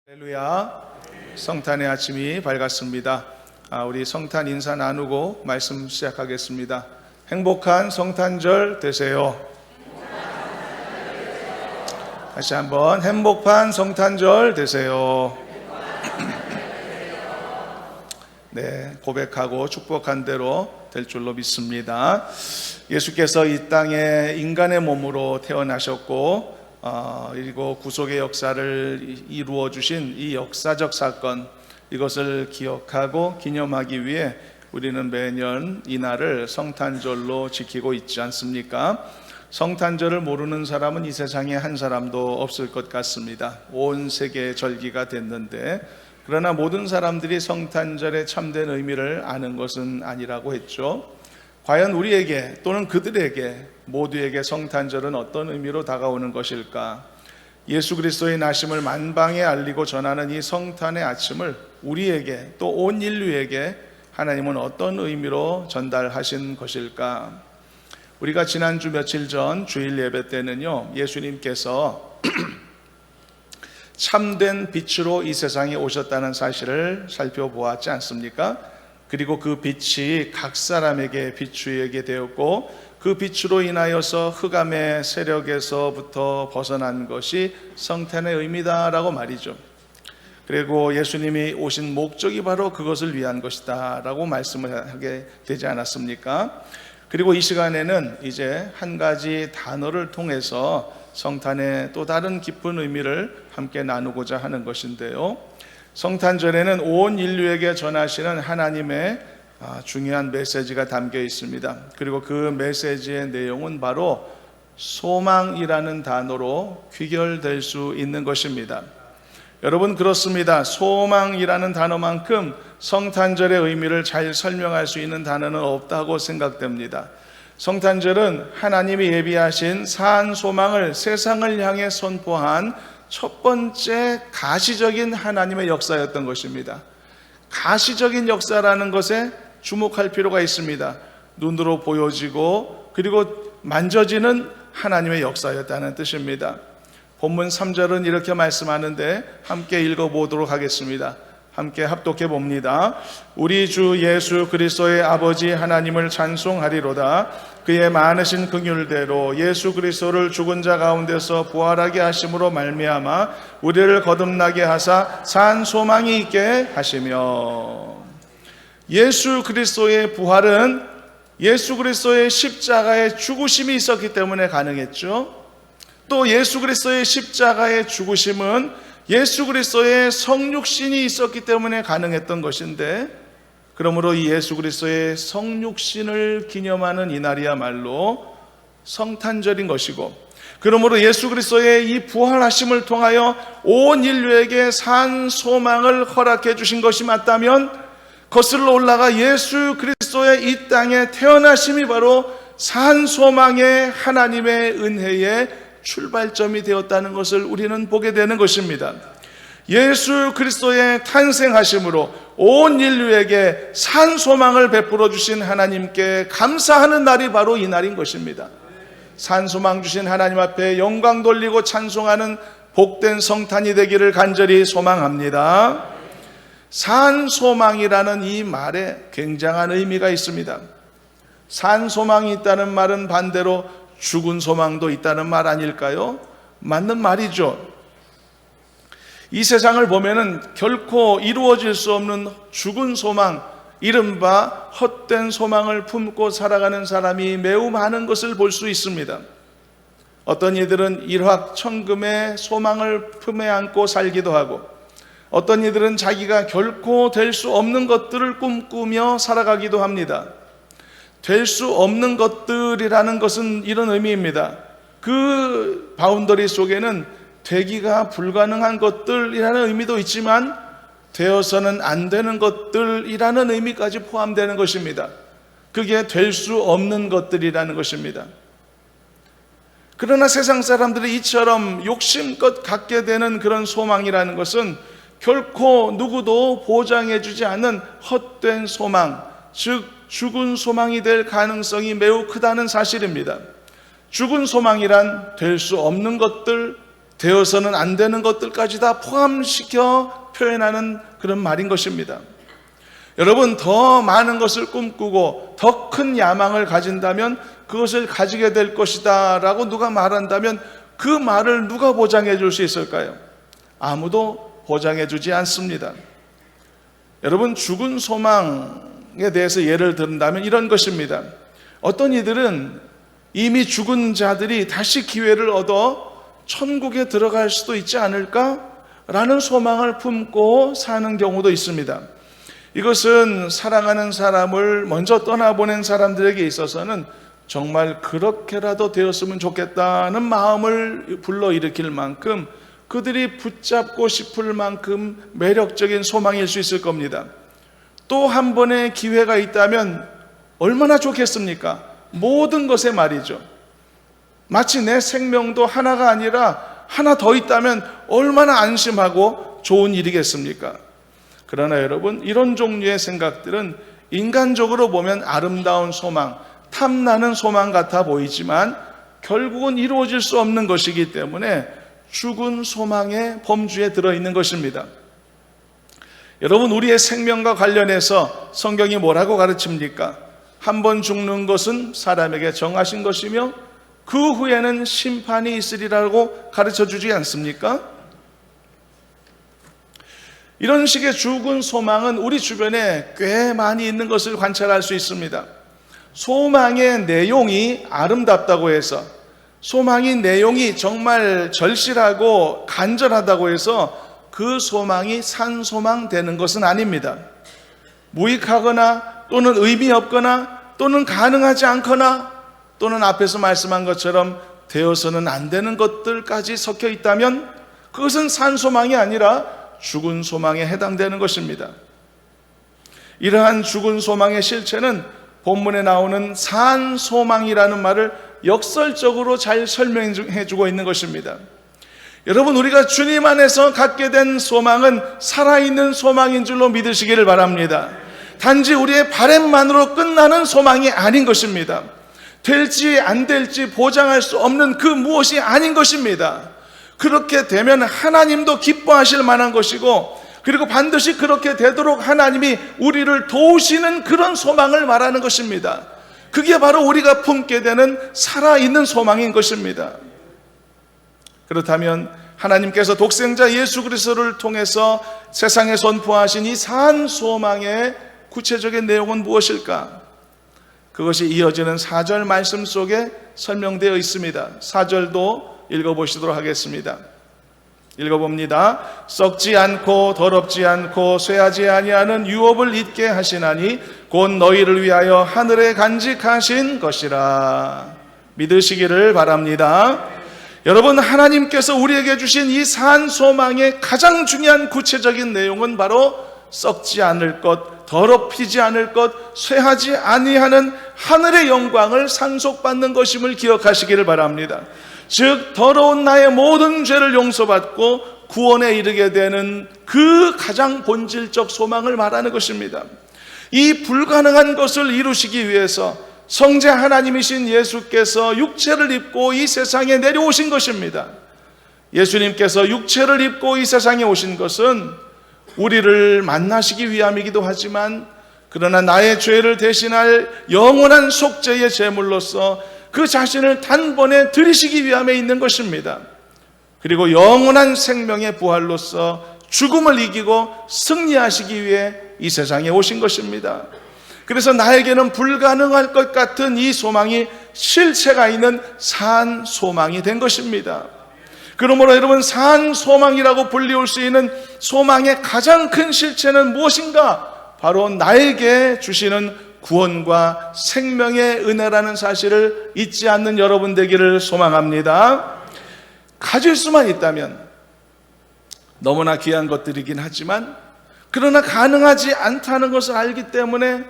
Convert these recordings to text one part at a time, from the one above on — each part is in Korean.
할렐루야. 성탄의 아침이 밝았습니다. 우리 성탄 인사 나누고 말씀 시작하겠습니다. 행복한 성탄절 되세요. 다시 한번 행복한 성탄절 되세요. 네, 고백하고 축복한 대로 될 줄로 믿습니다. 예수께서 이 땅에 인간의 몸으로 태어나셨고 그리고 구속의 역사를 이루어 주신 이 역사적 사건, 이것을 기억하고 기념하기 위해 우리는 매년 이날을 성탄절로 지키고 있지 않습니까? 성탄절을 모르는 사람은 이 세상에 한 사람도 없을 것 같습니다. 온 세계의 절기가 됐는데, 그러나 모든 사람들이 성탄절의 참된 의미를 아는 것은 아니라고 했죠. 과연 우리에게 또는 그들에게 모두에게 성탄절은 어떤 의미로 다가오는 것일까? 예수 그리스도의 나심을 만방에 알리고 전하는 이 성탄의 아침을 우리에게 또 온 인류에게 하나님은 어떤 의미로 전달하신 것일까? 우리가 지난주 며칠 전 주일 예배 때는요, 예수님께서 참된 빛으로 이 세상에 오셨다는 사실을 살펴보았지 않습니까? 그리고 그 빛이 각 사람에게 비추게 되었고, 그 빛으로 인하여서 흑암의 세력에서부터 벗어난 것이 성탄의 의미다라고 말이죠. 그리고 예수님이 오신 목적이 바로 그것을 위한 것이다 라고 말씀을 하게 되지 않았습니까? 그리고 이 시간에는 이제 한 가지 단어를 통해서 성탄의 또 다른 깊은 의미를 함께 나누고자 하는 것인데요, 성탄절에는 온 인류에게 전하시는 하나님의 중요한 메시지가 담겨 있습니다. 그리고 그 메시지의 내용은 바로 소망이라는 단어로 귀결될 수 있는 것입니다. 여러분, 그렇습니다. 소망이라는 단어만큼 성탄절의 의미를 잘 설명할 수 있는 단어는 없다고 생각됩니다. 성탄절은 하나님이 예비하신 산 소망을 세상을 향해 선포한 첫 번째 가시적인 하나님의 역사였던 것입니다. 가시적인 역사라는 것에 주목할 필요가 있습니다. 눈으로 보여지고 그리고 만져지는 하나님의 역사였다는 뜻입니다. 본문 3절은 이렇게 말씀하는데 함께 읽어보도록 하겠습니다. 함께 합독해 봅니다. 우리 주 예수 그리스도의 아버지 하나님을 찬송하리로다. 그의 많으신 긍휼대로 예수 그리스도를 죽은 자 가운데서 부활하게 하심으로 말미암아 우리를 거듭나게 하사 산 소망이 있게 하시며, 예수 그리스도의 부활은 예수 그리스도의 십자가의 죽으심이 있었기 때문에 가능했죠. 또 예수 그리스도의 십자가의 죽으심은 예수 그리스도의 성육신이 있었기 때문에 가능했던 것인데, 그러므로 이 예수 그리스도의 성육신을 기념하는 이날이야말로 성탄절인 것이고, 그러므로 예수 그리스도의 이 부활하심을 통하여 온 인류에게 산 소망을 허락해 주신 것이 맞다면, 거슬러 올라가 예수 그리스도의 이 땅에 태어나심이 바로 산 소망의 하나님의 은혜의 출발점이 되었다는 것을 우리는 보게 되는 것입니다. 예수 그리스도의 탄생하심으로 온 인류에게 산 소망을 베풀어 주신 하나님께 감사하는 날이 바로 이 날인 것입니다. 산 소망 주신 하나님 앞에 영광 돌리고 찬송하는 복된 성탄이 되기를 간절히 소망합니다. 산 소망이라는 이 말에 굉장한 의미가 있습니다. 산 소망이 있다는 말은 반대로 죽은 소망도 있다는 말 아닐까요? 맞는 말이죠. 이 세상을 보면은 결코 이루어질 수 없는 죽은 소망, 이른바 헛된 소망을 품고 살아가는 사람이 매우 많은 것을 볼 수 있습니다. 어떤 이들은 일확천금의 소망을 품에 안고 살기도 하고, 어떤 이들은 자기가 결코 될 수 없는 것들을 꿈꾸며 살아가기도 합니다. 될 수 없는 것들이라는 것은 이런 의미입니다. 그 바운더리 속에는 되기가 불가능한 것들이라는 의미도 있지만 되어서는 안 되는 것들이라는 의미까지 포함되는 것입니다. 그게 될 수 없는 것들이라는 것입니다. 그러나 세상 사람들이 이처럼 욕심껏 갖게 되는 그런 소망이라는 것은 결코 누구도 보장해 주지 않는 헛된 소망, 즉 죽은 소망이 될 가능성이 매우 크다는 사실입니다. 죽은 소망이란 될 수 없는 것들, 되어서는 안 되는 것들까지 다 포함시켜 표현하는 그런 말인 것입니다. 여러분, 더 많은 것을 꿈꾸고 더 큰 야망을 가진다면 그것을 가지게 될 것이다 라고 누가 말한다면 그 말을 누가 보장해 줄 수 있을까요? 아무도 보장해 주지 않습니다. 여러분, 죽은 소망에 대해서 예를 든다면 이런 것입니다. 어떤 이들은 이미 죽은 자들이 다시 기회를 얻어 천국에 들어갈 수도 있지 않을까라는 소망을 품고 사는 경우도 있습니다. 이것은 사랑하는 사람을 먼저 떠나보낸 사람들에게 있어서는 정말 그렇게라도 되었으면 좋겠다는 마음을 불러일으킬 만큼, 그들이 붙잡고 싶을 만큼 매력적인 소망일 수 있을 겁니다. 또 한 번의 기회가 있다면 얼마나 좋겠습니까? 모든 것에 말이죠. 마치 내 생명도 하나가 아니라 하나 더 있다면 얼마나 안심하고 좋은 일이겠습니까? 그러나 여러분, 이런 종류의 생각들은 인간적으로 보면 아름다운 소망, 탐나는 소망 같아 보이지만 결국은 이루어질 수 없는 것이기 때문에 죽은 소망의 범주에 들어있는 것입니다. 여러분, 우리의 생명과 관련해서 성경이 뭐라고 가르칩니까? 한 번 죽는 것은 사람에게 정하신 것이며 그 후에는 심판이 있으리라고 가르쳐주지 않습니까? 이런 식의 죽은 소망은 우리 주변에 꽤 많이 있는 것을 관찰할 수 있습니다. 소망의 내용이 아름답다고 해서, 소망의 내용이 정말 절실하고 간절하다고 해서 그 소망이 산소망 되는 것은 아닙니다. 무익하거나 또는 의미 없거나 또는 가능하지 않거나 또는 앞에서 말씀한 것처럼 되어서는 안 되는 것들까지 섞여 있다면 그것은 산소망이 아니라 죽은 소망에 해당되는 것입니다. 이러한 죽은 소망의 실체는 본문에 나오는 산소망이라는 말을 역설적으로 잘 설명해 주고 있는 것입니다. 여러분, 우리가 주님 안에서 갖게 된 소망은 살아있는 소망인 줄로 믿으시기를 바랍니다. 단지 우리의 바람만으로 끝나는 소망이 아닌 것입니다. 될지 안 될지 보장할 수 없는 그 무엇이 아닌 것입니다. 그렇게 되면 하나님도 기뻐하실 만한 것이고, 그리고 반드시 그렇게 되도록 하나님이 우리를 도우시는 그런 소망을 말하는 것입니다. 그게 바로 우리가 품게 되는 살아있는 소망인 것입니다. 그렇다면 하나님께서 독생자 예수 그리스도를 통해서 세상에 선포하신 이 산 소망의 구체적인 내용은 무엇일까? 그것이 이어지는 4절 말씀 속에 설명되어 있습니다. 4절도 읽어보시도록 하겠습니다. 읽어봅니다. 썩지 않고 더럽지 않고 쇠하지 아니하는 유업을 잊게 하시나니 곧 너희를 위하여 하늘에 간직하신 것이라. 믿으시기를 바랍니다. 여러분, 하나님께서 우리에게 주신 이 산 소망의 가장 중요한 구체적인 내용은 바로 썩지 않을 것, 더럽히지 않을 것, 쇠하지 아니하는 하늘의 영광을 상속받는 것임을 기억하시기를 바랍니다. 즉, 더러운 나의 모든 죄를 용서받고 구원에 이르게 되는 그 가장 본질적 소망을 말하는 것입니다. 이 불가능한 것을 이루시기 위해서 성자 하나님이신 예수께서 육체를 입고 이 세상에 내려오신 것입니다. 예수님께서 육체를 입고 이 세상에 오신 것은 우리를 만나시기 위함이기도 하지만, 그러나 나의 죄를 대신할 영원한 속죄의 제물로서 그 자신을 단번에 드리시기 위함에 있는 것입니다. 그리고 영원한 생명의 부활로서 죽음을 이기고 승리하시기 위해 이 세상에 오신 것입니다. 그래서 나에게는 불가능할 것 같은 이 소망이 실체가 있는 산 소망이 된 것입니다. 그러므로 여러분, 산 소망이라고 불리울 수 있는 소망의 가장 큰 실체는 무엇인가? 바로 나에게 주시는 구원과 생명의 은혜라는 사실을 잊지 않는 여러분 되기를 소망합니다. 가질 수만 있다면 너무나 귀한 것들이긴 하지만, 그러나 가능하지 않다는 것을 알기 때문에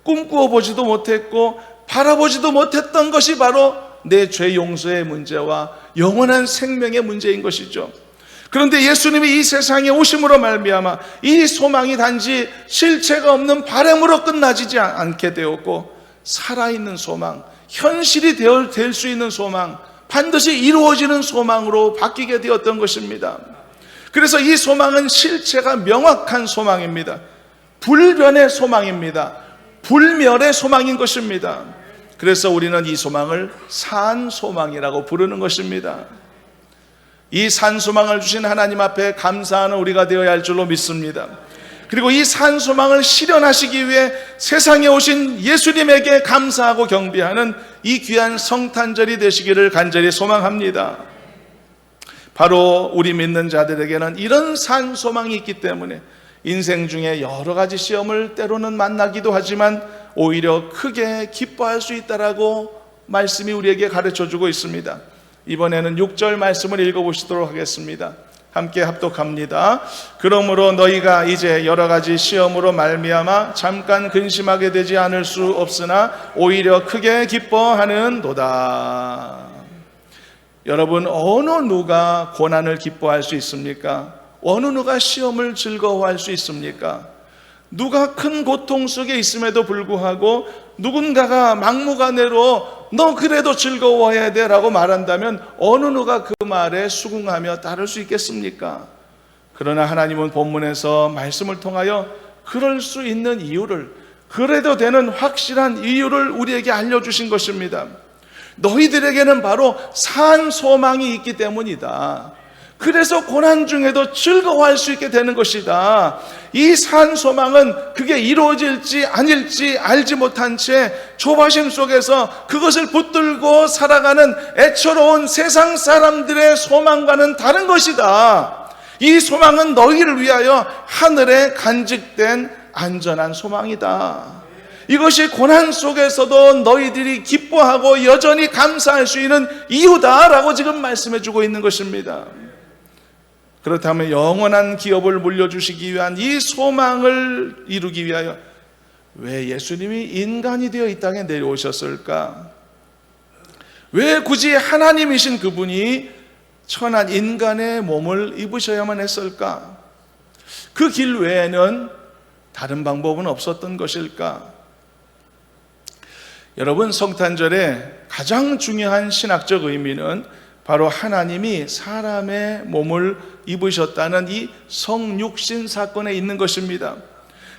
꿈꾸어 보지도 못했고 바라보지도 못했던 것이 바로 내 죄 용서의 문제와 영원한 생명의 문제인 것이죠. 그런데 예수님이 이 세상에 오심으로 말미암아 이 소망이 단지 실체가 없는 바람으로 끝나지 않게 되었고, 살아있는 소망, 현실이 될 수 있는 소망, 반드시 이루어지는 소망으로 바뀌게 되었던 것입니다. 그래서 이 소망은 실체가 명확한 소망입니다. 불변의 소망입니다. 불멸의 소망인 것입니다. 그래서 우리는 이 소망을 산소망이라고 부르는 것입니다. 이 산소망을 주신 하나님 앞에 감사하는 우리가 되어야 할 줄로 믿습니다. 그리고 이 산소망을 실현하시기 위해 세상에 오신 예수님에게 감사하고 경배하는 이 귀한 성탄절이 되시기를 간절히 소망합니다. 바로 우리 믿는 자들에게는 이런 산소망이 있기 때문에 인생 중에 여러 가지 시험을 때로는 만나기도 하지만 오히려 크게 기뻐할 수 있다라고 말씀이 우리에게 가르쳐주고 있습니다. 이번에는 6절 말씀을 읽어보시도록 하겠습니다. 함께 합독합니다. 그러므로 너희가 이제 여러 가지 시험으로 말미암아 잠깐 근심하게 되지 않을 수 없으나 오히려 크게 기뻐하는도다. 여러분, 어느 누가 고난을 기뻐할 수 있습니까? 어느 누가 시험을 즐거워할 수 있습니까? 누가 큰 고통 속에 있음에도 불구하고 누군가가 막무가내로 너 그래도 즐거워해야 돼 라고 말한다면 어느 누가 그 말에 수긍하며 따를 수 있겠습니까? 그러나 하나님은 본문에서 말씀을 통하여 그럴 수 있는 이유를, 그래도 되는 확실한 이유를 우리에게 알려주신 것입니다. 너희들에게는 바로 산 소망이 있기 때문이다. 그래서 고난 중에도 즐거워할 수 있게 되는 것이다. 이 산 소망은 그게 이루어질지 아닐지 알지 못한 채 조바심 속에서 그것을 붙들고 살아가는 애처로운 세상 사람들의 소망과는 다른 것이다. 이 소망은 너희를 위하여 하늘에 간직된 안전한 소망이다. 이것이 고난 속에서도 너희들이 기뻐하고 여전히 감사할 수 있는 이유다라고 지금 말씀해 주고 있는 것입니다. 그렇다면 영원한 기업을 물려주시기 위한 이 소망을 이루기 위하여 왜 예수님이 인간이 되어 이 땅에 내려오셨을까? 왜 굳이 하나님이신 그분이 천한 인간의 몸을 입으셔야만 했을까? 그 길 외에는 다른 방법은 없었던 것일까? 여러분, 성탄절의 가장 중요한 신학적 의미는 바로 하나님이 사람의 몸을 입으셨다는 이 성육신 사건에 있는 것입니다.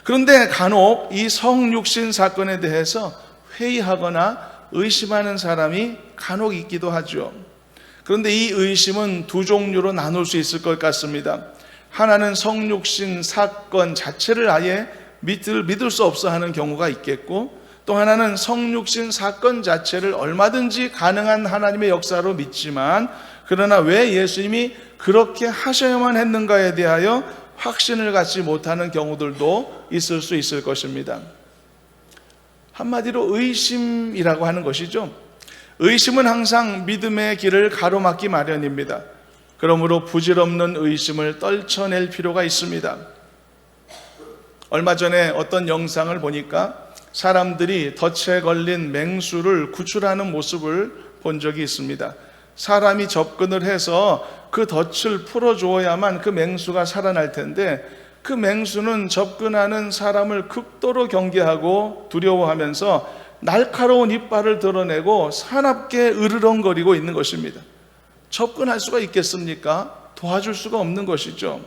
그런데 간혹 이 성육신 사건에 대해서 회의하거나 의심하는 사람이 간혹 있기도 하죠. 그런데 이 의심은 두 종류로 나눌 수 있을 것 같습니다. 하나는 성육신 사건 자체를 아예 믿을 수 없어 하는 경우가 있겠고, 또 하나는 성육신 사건 자체를 얼마든지 가능한 하나님의 역사로 믿지만 그러나 왜 예수님이 그렇게 하셔야만 했는가에 대하여 확신을 갖지 못하는 경우들도 있을 수 있을 것입니다. 한마디로 의심이라고 하는 것이죠. 의심은 항상 믿음의 길을 가로막기 마련입니다. 그러므로 부질없는 의심을 떨쳐낼 필요가 있습니다. 얼마 전에 어떤 영상을 보니까 사람들이 덫에 걸린 맹수를 구출하는 모습을 본 적이 있습니다. 사람이 접근을 해서 그 덫을 풀어주어야만 그 맹수가 살아날 텐데 그 맹수는 접근하는 사람을 극도로 경계하고 두려워하면서 날카로운 이빨을 드러내고 사납게 으르렁거리고 있는 것입니다. 접근할 수가 있겠습니까? 도와줄 수가 없는 것이죠.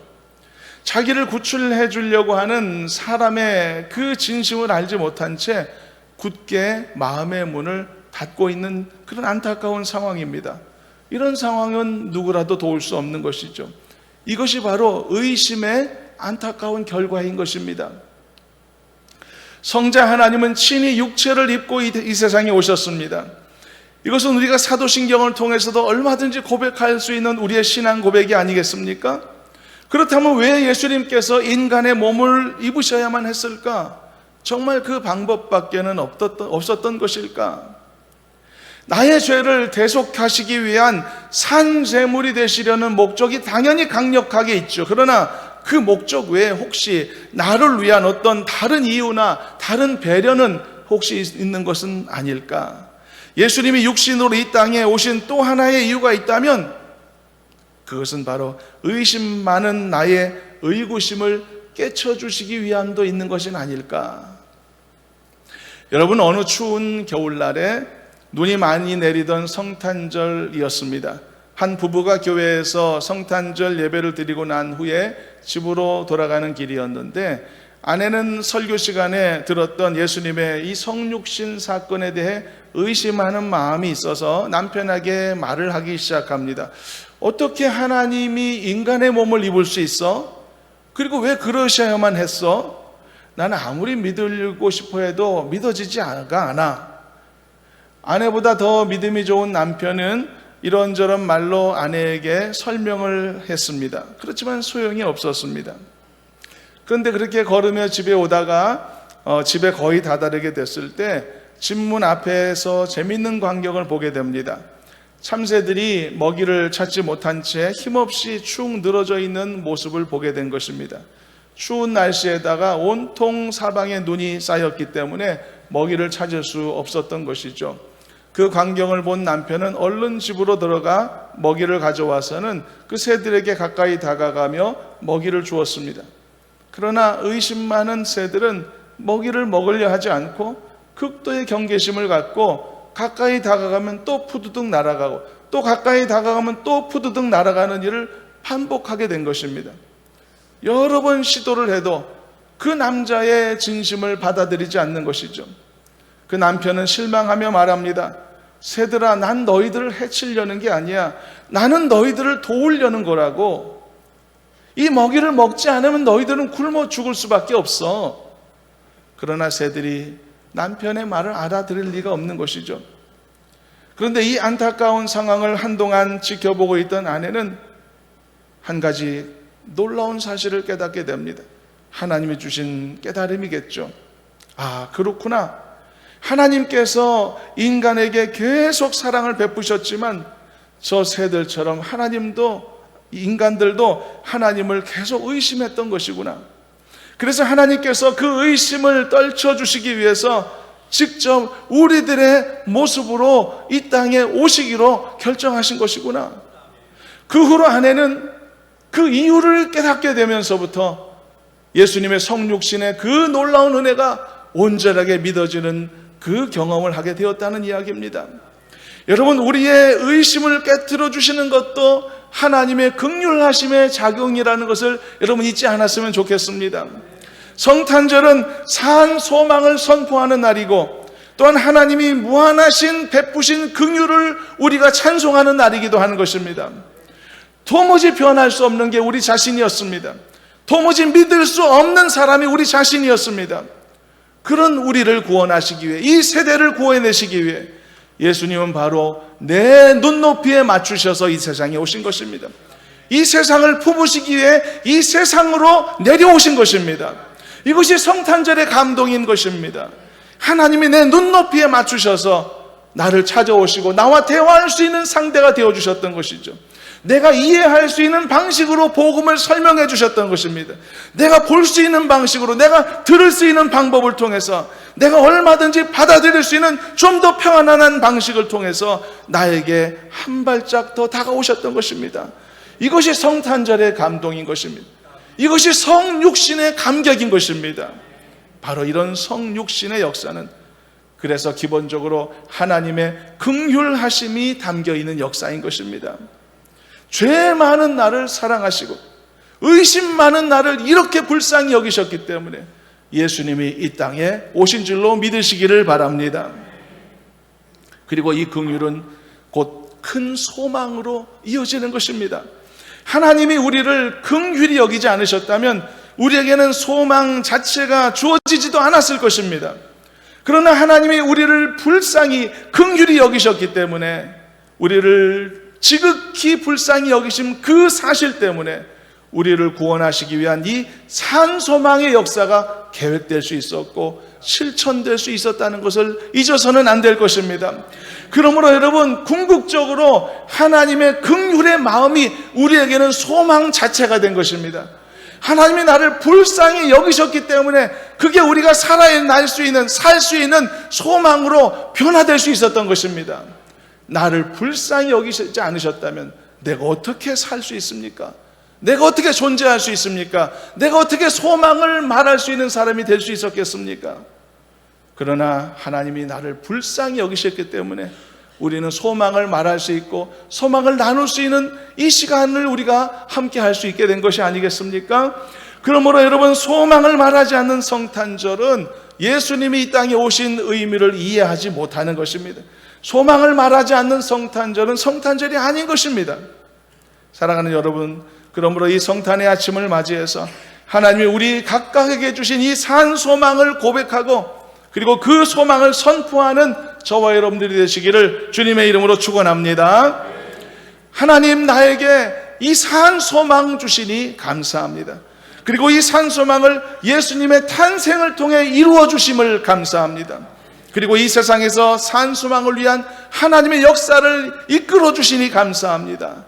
자기를 구출해 주려고 하는 사람의 그 진심을 알지 못한 채 굳게 마음의 문을 닫고 있는 그런 안타까운 상황입니다. 이런 상황은 누구라도 도울 수 없는 것이죠. 이것이 바로 의심의 안타까운 결과인 것입니다. 성자 하나님은 친히 육체를 입고 이 세상에 오셨습니다. 이것은 우리가 사도신경을 통해서도 얼마든지 고백할 수 있는 우리의 신앙 고백이 아니겠습니까? 그렇다면 왜 예수님께서 인간의 몸을 입으셔야만 했을까? 정말 그 방법밖에는 없었던 것일까? 나의 죄를 대속하시기 위한 산제물이 되시려는 목적이 당연히 강력하게 있죠. 그러나 그 목적 외에 혹시 나를 위한 어떤 다른 이유나 다른 배려는 혹시 있는 것은 아닐까? 예수님이 육신으로 이 땅에 오신 또 하나의 이유가 있다면 그것은 바로 의심 많은 나의 의구심을 깨쳐주시기 위함도 있는 것은 아닐까? 여러분, 어느 추운 겨울날에 눈이 많이 내리던 성탄절이었습니다. 한 부부가 교회에서 성탄절 예배를 드리고 난 후에 집으로 돌아가는 길이었는데, 아내는 설교 시간에 들었던 예수님의 이 성육신 사건에 대해 의심하는 마음이 있어서 남편에게 말을 하기 시작합니다. 어떻게 하나님이 인간의 몸을 입을 수 있어? 그리고 왜 그러셔야만 했어? 나는 아무리 믿으려고 싶어 해도 믿어지지가 않아. 아내보다 더 믿음이 좋은 남편은 이런저런 말로 아내에게 설명을 했습니다. 그렇지만 소용이 없었습니다. 그런데 그렇게 걸으며 집에 오다가 집에 거의 다다르게 됐을 때 집문 앞에서 재밌는 광경을 보게 됩니다. 참새들이 먹이를 찾지 못한 채 힘없이 축 늘어져 있는 모습을 보게 된 것입니다. 추운 날씨에다가 온통 사방에 눈이 쌓였기 때문에 먹이를 찾을 수 없었던 것이죠. 그 광경을 본 남편은 얼른 집으로 들어가 먹이를 가져와서는 그 새들에게 가까이 다가가며 먹이를 주었습니다. 그러나 의심 많은 새들은 먹이를 먹으려 하지 않고 극도의 경계심을 갖고 가까이 다가가면 또 푸드득 날아가고 또 가까이 다가가면 또 푸드득 날아가는 일을 반복하게 된 것입니다. 여러 번 시도를 해도 그 남자의 진심을 받아들이지 않는 것이죠. 그 남편은 실망하며 말합니다. 새들아, 난 너희들을 해치려는 게 아니야. 나는 너희들을 도우려는 거라고. 이 먹이를 먹지 않으면 너희들은 굶어 죽을 수밖에 없어. 그러나 새들이 남편의 말을 알아들을 리가 없는 것이죠. 그런데 이 안타까운 상황을 한동안 지켜보고 있던 아내는 한 가지 놀라운 사실을 깨닫게 됩니다. 하나님이 주신 깨달음이겠죠. 아, 그렇구나. 하나님께서 인간에게 계속 사랑을 베푸셨지만 저 새들처럼 하나님도, 인간들도 하나님을 계속 의심했던 것이구나. 그래서 하나님께서 그 의심을 떨쳐주시기 위해서 직접 우리들의 모습으로 이 땅에 오시기로 결정하신 것이구나. 그 후로 아내는 그 이유를 깨닫게 되면서부터 예수님의 성육신의 그 놀라운 은혜가 온전하게 믿어지는 그 경험을 하게 되었다는 이야기입니다. 여러분, 우리의 의심을 깨트려 주시는 것도 하나님의 긍휼하심의 작용이라는 것을 여러분 잊지 않았으면 좋겠습니다. 성탄절은 산 소망을 선포하는 날이고 또한 하나님이 무한하신 베푸신 긍휼을 우리가 찬송하는 날이기도 하는 것입니다. 도무지 변할 수 없는 게 우리 자신이었습니다. 도무지 믿을 수 없는 사람이 우리 자신이었습니다. 그런 우리를 구원하시기 위해, 이 세대를 구해내시기 위해 예수님은 바로 내 눈높이에 맞추셔서 이 세상에 오신 것입니다. 이 세상을 품으시기 위해 이 세상으로 내려오신 것입니다. 이것이 성탄절의 감동인 것입니다. 하나님이 내 눈높이에 맞추셔서 나를 찾아오시고 나와 대화할 수 있는 상대가 되어주셨던 것이죠. 내가 이해할 수 있는 방식으로 복음을 설명해 주셨던 것입니다. 내가 볼 수 있는 방식으로, 내가 들을 수 있는 방법을 통해서, 내가 얼마든지 받아들일 수 있는 좀 더 평안한 방식을 통해서 나에게 한 발짝 더 다가오셨던 것입니다. 이것이 성탄절의 감동인 것입니다. 이것이 성육신의 감격인 것입니다. 바로 이런 성육신의 역사는 그래서 기본적으로 하나님의 긍휼하심이 담겨있는 역사인 것입니다. 죄 많은 나를 사랑하시고 의심 많은 나를 이렇게 불쌍히 여기셨기 때문에 예수님이 이 땅에 오신 줄로 믿으시기를 바랍니다. 그리고 이 긍휼은 곧 큰 소망으로 이어지는 것입니다. 하나님이 우리를 긍휼히 여기지 않으셨다면 우리에게는 소망 자체가 주어지지도 않았을 것입니다. 그러나 하나님이 우리를 불쌍히 긍휼히 여기셨기 때문에, 우리를 지극히 불쌍히 여기신 그 사실 때문에 우리를 구원하시기 위한 이 산소망의 역사가 계획될 수 있었고 실천될 수 있었다는 것을 잊어서는 안 될 것입니다. 그러므로 여러분, 궁극적으로 하나님의 긍휼의 마음이 우리에게는 소망 자체가 된 것입니다. 하나님이 나를 불쌍히 여기셨기 때문에 그게 우리가 살아날 수 있는, 살 수 있는 소망으로 변화될 수 있었던 것입니다. 나를 불쌍히 여기지 않으셨다면 내가 어떻게 살 수 있습니까? 내가 어떻게 존재할 수 있습니까? 내가 어떻게 소망을 말할 수 있는 사람이 될 수 있었겠습니까? 그러나 하나님이 나를 불쌍히 여기셨기 때문에 우리는 소망을 말할 수 있고 소망을 나눌 수 있는 이 시간을 우리가 함께 할 수 있게 된 것이 아니겠습니까? 그러므로 여러분, 소망을 말하지 않는 성탄절은 예수님이 이 땅에 오신 의미를 이해하지 못하는 것입니다. 소망을 말하지 않는 성탄절은 성탄절이 아닌 것입니다. 사랑하는 여러분, 그러므로 이 성탄의 아침을 맞이해서 하나님이 우리 각각에게 주신 이 산 소망을 고백하고 그리고 그 소망을 선포하는 저와 여러분들이 되시기를 주님의 이름으로 축원합니다. 하나님, 나에게 이 산 소망 주시니 감사합니다. 그리고 이 산 소망을 예수님의 탄생을 통해 이루어 주심을 감사합니다. 그리고 이 세상에서 산 소망을 위한 하나님의 역사를 이끌어 주시니 감사합니다.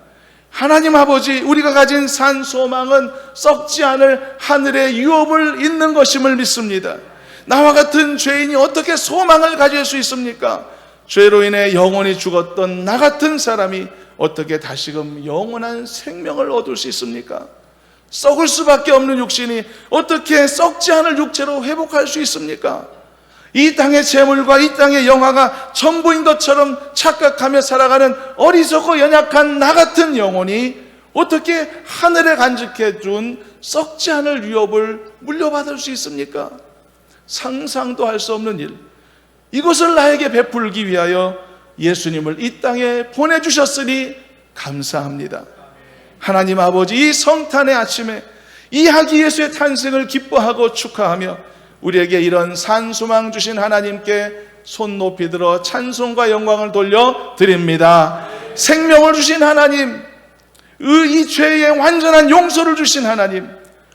하나님 아버지, 우리가 가진 산 소망은 썩지 않을 하늘의 유업을 잇는 것임을 믿습니다. 나와 같은 죄인이 어떻게 소망을 가질 수 있습니까? 죄로 인해 영원히 죽었던 나 같은 사람이 어떻게 다시금 영원한 생명을 얻을 수 있습니까? 썩을 수밖에 없는 육신이 어떻게 썩지 않을 육체로 회복할 수 있습니까? 이 땅의 재물과 이 땅의 영화가 전부인 것처럼 착각하며 살아가는 어리석고 연약한 나 같은 영혼이 어떻게 하늘에 간직해 둔 썩지 않을 유업을 물려받을 수 있습니까? 상상도 할 수 없는 일, 이것을 나에게 베풀기 위하여 예수님을 이 땅에 보내주셨으니 감사합니다. 하나님 아버지, 이 성탄의 아침에 이 아기 예수의 탄생을 기뻐하고 축하하며 우리에게 이런 산소망 주신 하나님께 손 높이 들어 찬송과 영광을 돌려드립니다. 생명을 주신 하나님, 이 죄의 완전한 용서를 주신 하나님,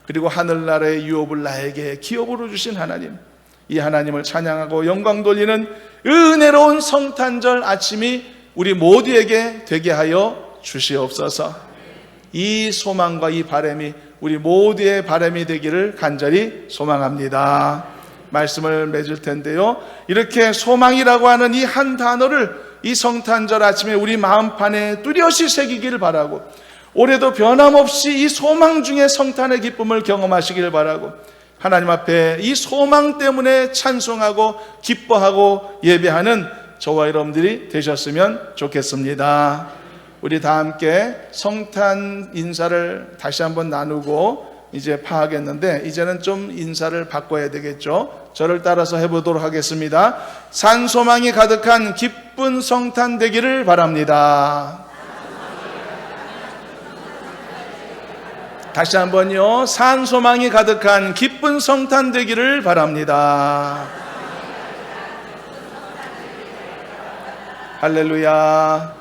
그리고 하늘나라의 유업을 나에게 기업으로 주신 하나님, 이 하나님을 찬양하고 영광 돌리는 은혜로운 성탄절 아침이 우리 모두에게 되게 하여 주시옵소서. 이 소망과 이 바람이 우리 모두의 바람이 되기를 간절히 소망합니다. 말씀을 맺을 텐데요, 이렇게 소망이라고 하는 이 한 단어를 이 성탄절 아침에 우리 마음판에 뚜렷이 새기기를 바라고, 올해도 변함없이 이 소망 중에 성탄의 기쁨을 경험하시길 바라고, 하나님 앞에 이 소망 때문에 찬송하고 기뻐하고 예배하는 저와 여러분들이 되셨으면 좋겠습니다. 우리 다 함께 성탄 인사를 다시 한번 나누고 이제 파하겠는데, 이제는 좀 인사를 바꿔야 되겠죠. 저를 따라서 해보도록 하겠습니다. 산 소망이 가득한 기쁜 성탄 되기를 바랍니다. 다시 한번요. 산 소망이 가득한 기쁜 성탄 되기를 바랍니다. 할렐루야.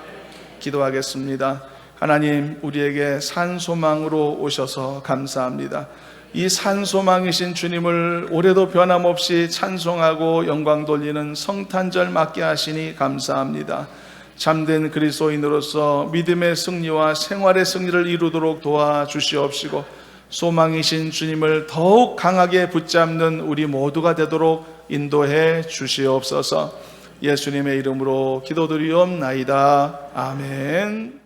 기도하겠습니다. 하나님, 우리에게 산 소망으로 오셔서 감사합니다. 이 산 소망이신 주님을 올해도 변함없이 찬송하고 영광 돌리는 성탄절 맞게 하시니 감사합니다. 참된 그리스도인으로서 믿음의 승리와 생활의 승리를 이루도록 도와주시옵시고, 소망이신 주님을 더욱 강하게 붙잡는 우리 모두가 되도록 인도해 주시옵소서. 예수님의 이름으로 기도드리옵나이다. 아멘.